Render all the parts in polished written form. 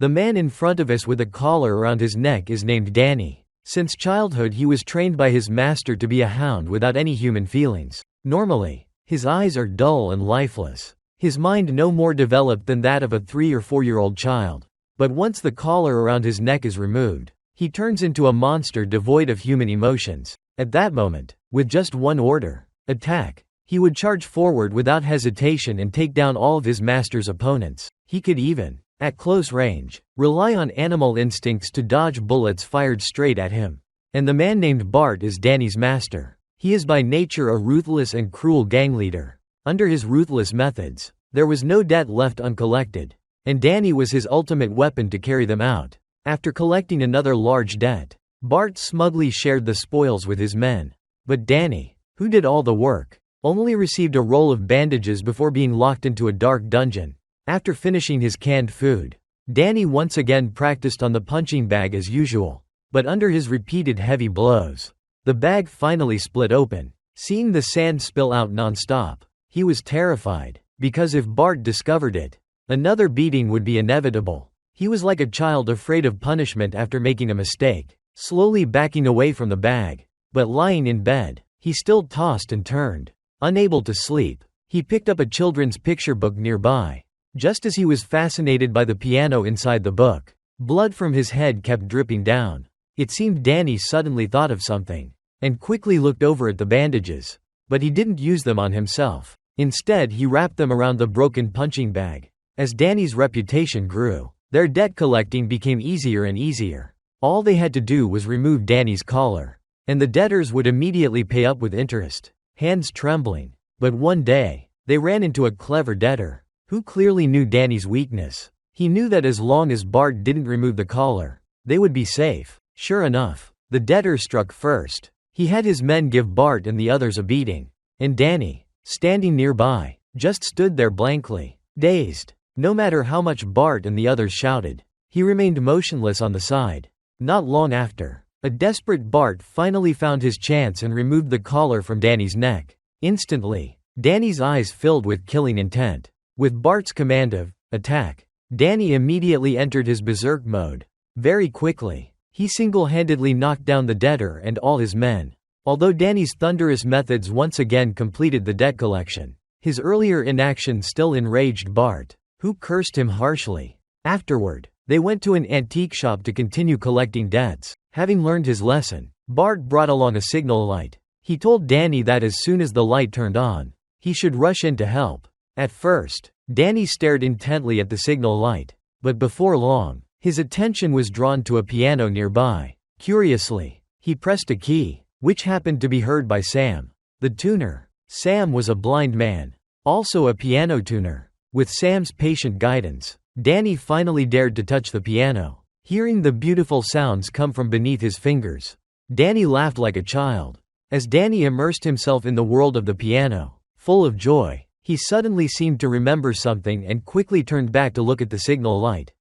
The man in front of us with a collar around his neck is named Danny. Since childhood he was trained by his master to be a hound without any human feelings. Normally, his eyes are dull and lifeless. His mind no more developed than that of a 3 or 4-year-old child. But once the collar around his neck is removed, he turns into a monster devoid of human emotions. At that moment, with just one order, attack, he would charge forward without hesitation and take down all of his master's opponents. He could even, at close range, rely on animal instincts to dodge bullets fired straight at him. And the man named Bart is Danny's master. He is by nature a ruthless and cruel gang leader. Under his ruthless methods, there was no debt left uncollected, and Danny was his ultimate weapon to carry them out. After collecting another large debt, Bart smugly shared the spoils with his men. But Danny, who did all the work, only received a roll of bandages before being locked into a dark dungeon. After finishing his canned food, Danny once again practiced on the punching bag as usual. But under his repeated heavy blows, the bag finally split open, seeing the sand spill out non-stop. He was terrified, because if Bart discovered it, another beating would be inevitable. He was like a child afraid of punishment after making a mistake, slowly backing away from the bag. But lying in bed, he still tossed and turned. Unable to sleep, he picked up a children's picture book nearby. Just as he was fascinated by the piano inside the book, blood from his head kept dripping down. It seemed Danny suddenly thought of something, and quickly looked over at the bandages. But he didn't use them on himself. Instead he wrapped them around the broken punching bag. As Danny's reputation grew, their debt collecting became easier and easier. All they had to do was remove Danny's collar, and the debtors would immediately pay up with interest, hands trembling. But one day, they ran into a clever debtor, who clearly knew Danny's weakness. He knew that as long as Bart didn't remove the collar, they would be safe. Sure enough, the debtor struck first. He had his men give Bart and the others a beating, and Danny, standing nearby, just stood there blankly, dazed. No matter how much Bart and the others shouted, he remained motionless on the side. Not long after, a desperate Bart finally found his chance and removed the collar from Danny's neck. Instantly, Danny's eyes filled with killing intent. With Bart's command of attack, Danny immediately entered his berserk mode. Very quickly, he single-handedly knocked down the debtor and all his men. Although Danny's thunderous methods once again completed the debt collection, his earlier inaction still enraged Bart, who cursed him harshly. Afterward, they went to an antique shop to continue collecting debts. Having learned his lesson, Bart brought along a signal light. He told Danny that as soon as the light turned on, he should rush in to help. At first, Danny stared intently at the signal light, but before long, his attention was drawn to a piano nearby. Curiously, he pressed a key, which happened to be heard by Sam, the tuner. Sam was a blind man, also a piano tuner. With Sam's patient guidance, Danny finally dared to touch the piano. Hearing the beautiful sounds come from beneath his fingers, Danny laughed like a child. As Danny immersed himself in the world of the piano, full of joy, he suddenly seemed to remember something and quickly turned back to look at the signal light.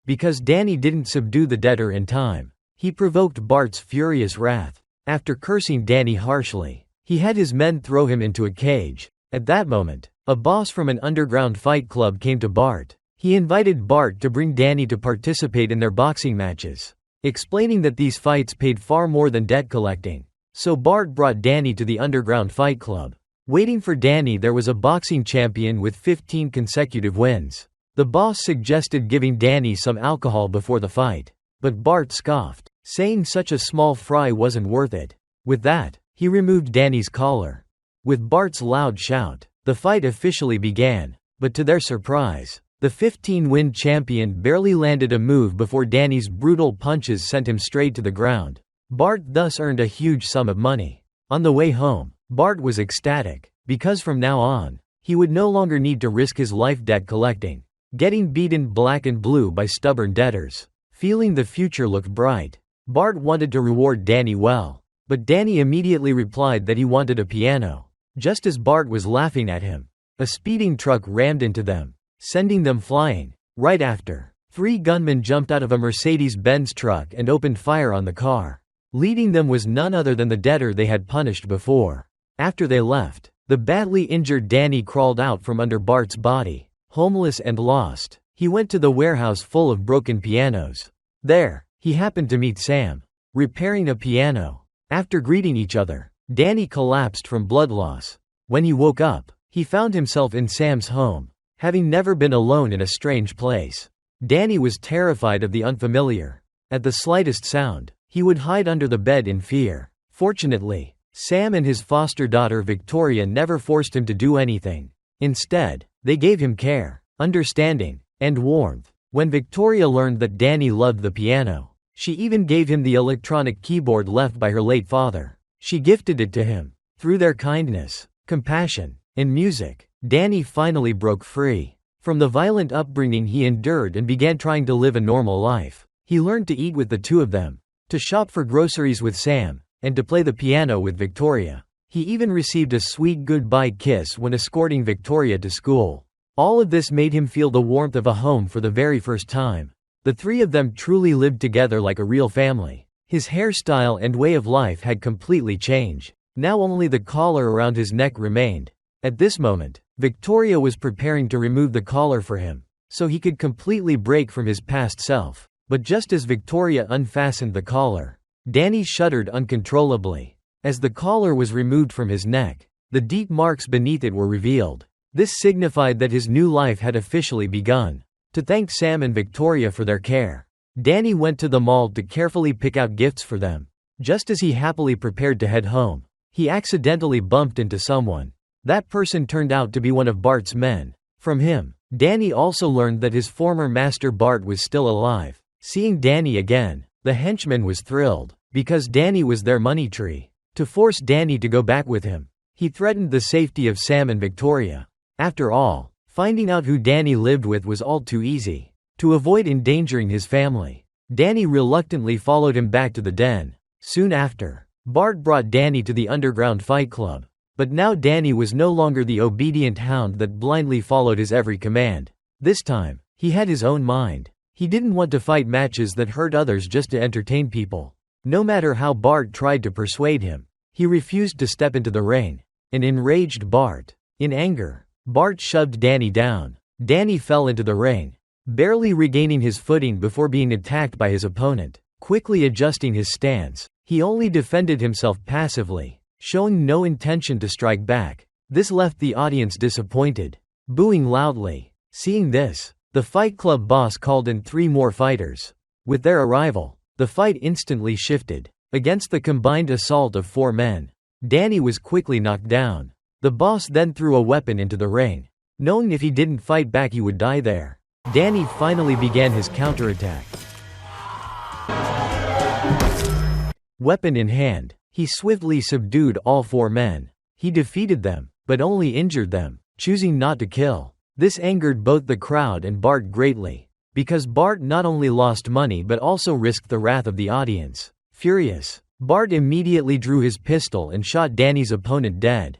Because Danny didn't subdue the debtor in time, he provoked Bart's furious wrath. After cursing Danny harshly, he had his men throw him into a cage. At that moment, a boss from an underground fight club came to Bart. He invited Bart to bring Danny to participate in their boxing matches, explaining that these fights paid far more than debt collecting. So Bart brought Danny to the underground fight club. Waiting for Danny there was a boxing champion with 15 consecutive wins. The boss suggested giving Danny some alcohol before the fight, but Bart scoffed, saying such a small fry wasn't worth it. With that, he removed Danny's collar. With Bart's loud shout, the fight officially began, but to their surprise, the 15-win champion barely landed a move before Danny's brutal punches sent him straight to the ground. Bart thus earned a huge sum of money. On the way home, Bart was ecstatic, because from now on, he would no longer need to risk his life debt collecting, getting beaten black and blue by stubborn debtors. Feeling the future looked bright, Bart wanted to reward Danny well, but Danny immediately replied that he wanted a piano. Just as Bart was laughing at him, a speeding truck rammed into them, sending them flying. Right after, 3 gunmen jumped out of a Mercedes-Benz truck and opened fire on the car. Leading them was none other than the debtor they had punished before. After they left, the badly injured Danny crawled out from under Bart's body, homeless and lost. He went to the warehouse full of broken pianos. There, he happened to meet Sam, repairing a piano. After greeting each other, Danny collapsed from blood loss. When he woke up, he found himself in Sam's home, having never been alone in a strange place. Danny was terrified of the unfamiliar. At the slightest sound, he would hide under the bed in fear. Fortunately, Sam and his foster daughter Victoria never forced him to do anything. Instead, they gave him care, understanding, and warmth. When Victoria learned that Danny loved the piano, she even gave him the electronic keyboard left by her late father. She gifted it to him. Through their kindness, compassion, and music, Danny finally broke free from the violent upbringing he endured and began trying to live a normal life. He learned to eat with the two of them, to shop for groceries with Sam, and to play the piano with Victoria. He even received a sweet goodbye kiss when escorting Victoria to school. All of this made him feel the warmth of a home for the very first time. The three of them truly lived together like a real family. His hairstyle and way of life had completely changed. Now only the collar around his neck remained. At this moment, Victoria was preparing to remove the collar for him, so he could completely break from his past self. But just as Victoria unfastened the collar, Danny shuddered uncontrollably. As the collar was removed from his neck, the deep marks beneath it were revealed. This signified that his new life had officially begun. To thank Sam and Victoria for their care, Danny went to the mall to carefully pick out gifts for them. Just as he happily prepared to head home, he accidentally bumped into someone. That person turned out to be one of Bart's men. From him, Danny also learned that his former master Bart was still alive. Seeing Danny again, the henchman was thrilled, because Danny was their money tree. To force Danny to go back with him, he threatened the safety of Sam and Victoria. After all, finding out who Danny lived with was all too easy. To avoid endangering his family, Danny reluctantly followed him back to the den. Soon after, Bart brought Danny to the underground fight club. But now Danny was no longer the obedient hound that blindly followed his every command. This time, he had his own mind. He didn't want to fight matches that hurt others just to entertain people. No matter how Bart tried to persuade him, he refused to step into the ring. An enraged Bart. In anger, Bart shoved Danny down. Danny fell into the ring, barely regaining his footing before being attacked by his opponent. Quickly adjusting his stance, he only defended himself passively, showing no intention to strike back. This left the audience disappointed, booing loudly. Seeing this, the Fight Club boss called in 3 more fighters. With their arrival, the fight instantly shifted. Against the combined assault of 4 men, Danny was quickly knocked down. The boss then threw a weapon into the ring, knowing if he didn't fight back he would die there. Danny finally began his counterattack. Weapon in hand, he swiftly subdued all 4 men. He defeated them, but only injured them, choosing not to kill. This angered both the crowd and Bart greatly, because Bart not only lost money but also risked the wrath of the audience. Furious, Bart immediately drew his pistol and shot Danny's opponent dead.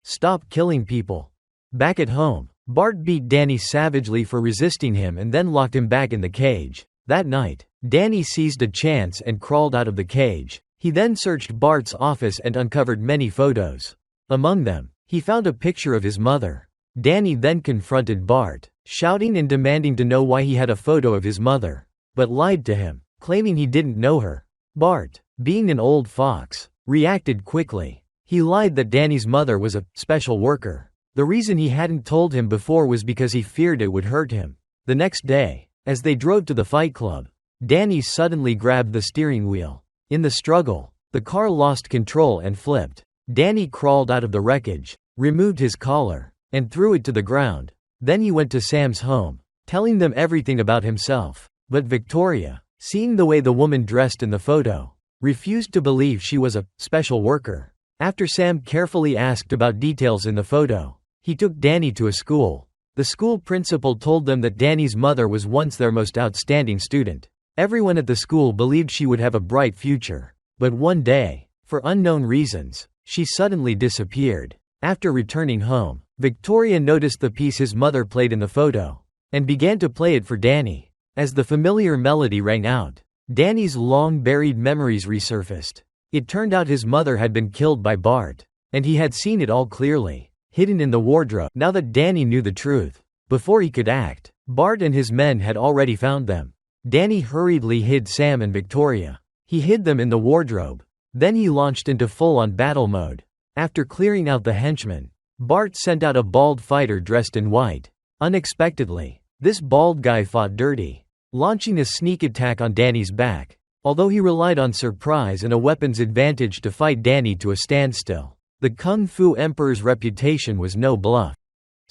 Stop killing people. Back at home, Bart beat Danny savagely for resisting him and then locked him back in the cage. That night, Danny seized a chance and crawled out of the cage. He then searched Bart's office and uncovered many photos. Among them, he found a picture of his mother. Danny then confronted Bart, shouting and demanding to know why he had a photo of his mother, but lied to him, claiming he didn't know her. Bart, being an old fox, reacted quickly. He lied that Danny's mother was a special worker. The reason he hadn't told him before was because he feared it would hurt him. The next day, as they drove to the fight club, Danny suddenly grabbed the steering wheel. In the struggle, the car lost control and flipped. Danny crawled out of the wreckage, removed his collar, and threw it to the ground. Then he went to Sam's home, telling them everything about himself. But Victoria, seeing the way the woman dressed in the photo, refused to believe she was a special worker. After Sam carefully asked about details in the photo, he took Danny to a school. The school principal told them that Danny's mother was once their most outstanding student. Everyone at the school believed she would have a bright future. But one day, for unknown reasons, she suddenly disappeared. After returning home, Victoria noticed the piece his mother played in the photo, and began to play it for Danny. As the familiar melody rang out, Danny's long-buried memories resurfaced. It turned out his mother had been killed by Bart, and he had seen it all clearly, hidden in the wardrobe. Now that Danny knew the truth, before he could act, Bart and his men had already found them. Danny hurriedly hid Sam and Victoria. He hid them in the wardrobe. Then he launched into full-on battle mode. After clearing out the henchmen, Bart sent out a bald fighter dressed in white. Unexpectedly, this bald guy fought dirty, launching a sneak attack on Danny's back. Although he relied on surprise and a weapons advantage to fight Danny to a standstill, the Kung Fu Emperor's reputation was no bluff.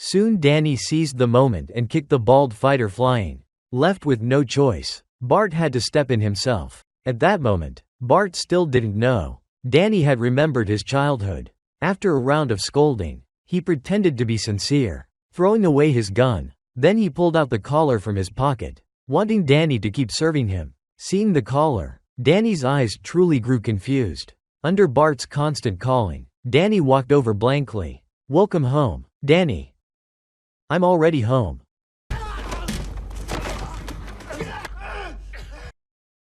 Soon Danny seized the moment and kicked the bald fighter flying. Left with no choice, Bart had to step in himself. At that moment, Bart still didn't know. Danny had remembered his childhood. After a round of scolding, he pretended to be sincere, throwing away his gun. Then he pulled out the collar from his pocket, wanting Danny to keep serving him. Seeing the collar, Danny's eyes truly grew confused. Under Bart's constant calling, Danny walked over blankly. "Welcome home, Danny." "I'm already home."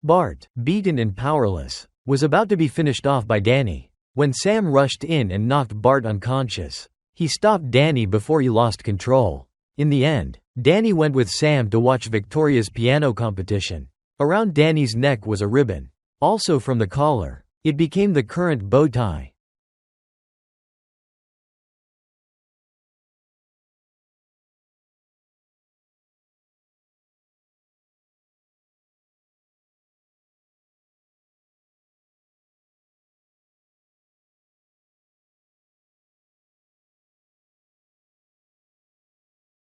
Bart, beaten and powerless, was about to be finished off by Danny, when Sam rushed in and knocked Bart unconscious. He stopped Danny before he lost control. In the end, Danny went with Sam to watch Victoria's piano competition. Around Danny's neck was a ribbon, also from the collar. It became the current bow tie.